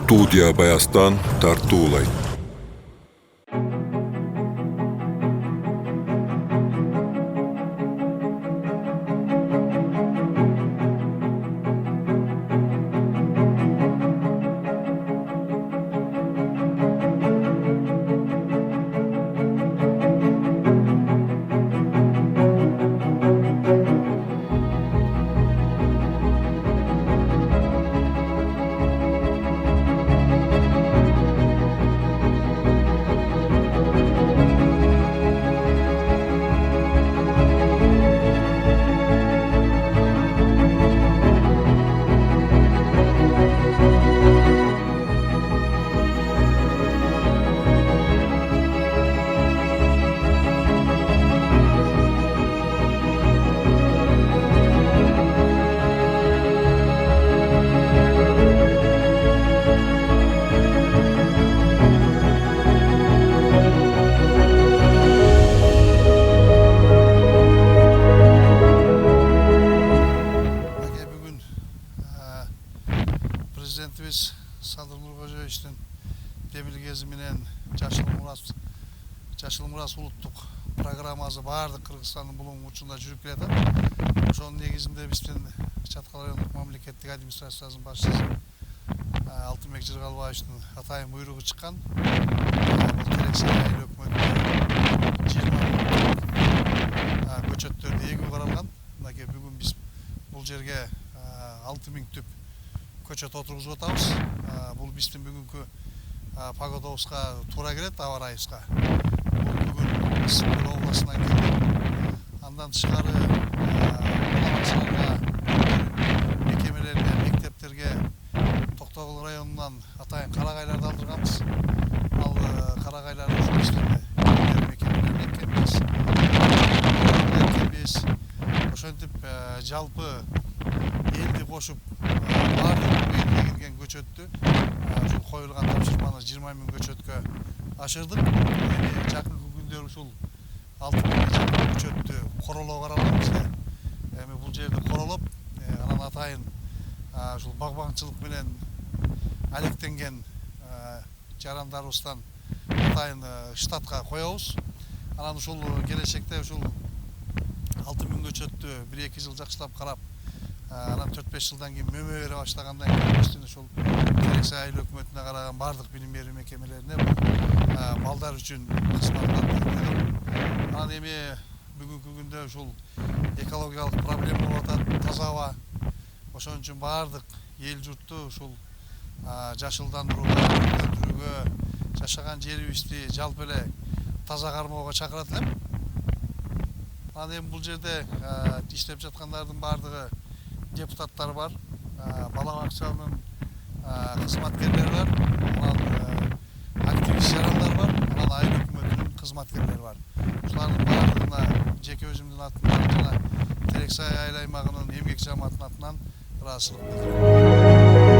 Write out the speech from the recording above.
Студия Баястан тартуулайт. Президентimiz Садыр Нуркожоевичтин демилгези менен Жашыл Мурас улуттук программасы баардык Кыргызстандын булуң учунда жүрүп келатат. Ошонун негизинде биздин Чаткал райондук мамлекеттик администрациянын башчысы Алтынбек Жыргалбаевичтин атайын буйругу чыккан. Терексе айыл өкмөтүнө 20 көчөттөрдү эгүү каралган. Мынакей бүгүн биз бул жерге 6000 түп көчөт отургузуп атабыз. Бул биздин бүгүнкү погодобузга туура келет, аба ырайыбызга. Бул бүгүн Ысык Көл областынан келди. Андан тышкары балабакчаларга, мекемелерге, мектептерге Токтогул районунан атайын карагайларды алдырганбыз. Ал карагайлар биздин мекемелерге экенбиз. Ошентип жалпы элди кошуп баардык элге келген көчөттү ушул коюлган тапшырманы 20 000 көчөткө ашырдык. Жакынкы күндөр ушул 6 000 көчөттү королоо каралганбыз. Эми бул жерди королоп, анан атайын ушул багбаңчылык менен алектенген жарандарыбыздан атайын штатка коебуз. Анан ушул келечекте ушул 6 000 көчөттү 1-2 жыл жакшылап карап, анан 4-5 жылдан кийин мөмө бере баштагандан кийин биздин ушул Терексе айыл өкмөтүнө караган баардык билим берүү мекемелерине балдар үчүн кызматтар көрсөтүлөт. Анан эми бүгүнкү күндө ушул экологиялык проблема болуп атат, таза аба. Ошон үчүн баардык эл журтту ушул жашылдандырууга, жашаган жерибизди жалпы эле таза кармоого чакырат элем. Анан эми бул жерде иштеп жаткандардын баардыгы депутаттар бар, балабакчанын кызматкерлери бар, анан активист жарандар бар, анан айыл өкмөтүнүн кызматкерлери бар. Ушулардын баардыгына жеке өзүмдүн атымдан жана Терексе айыл аймагынын эмгек жамаатынын атынан ыраазычылык билдирем.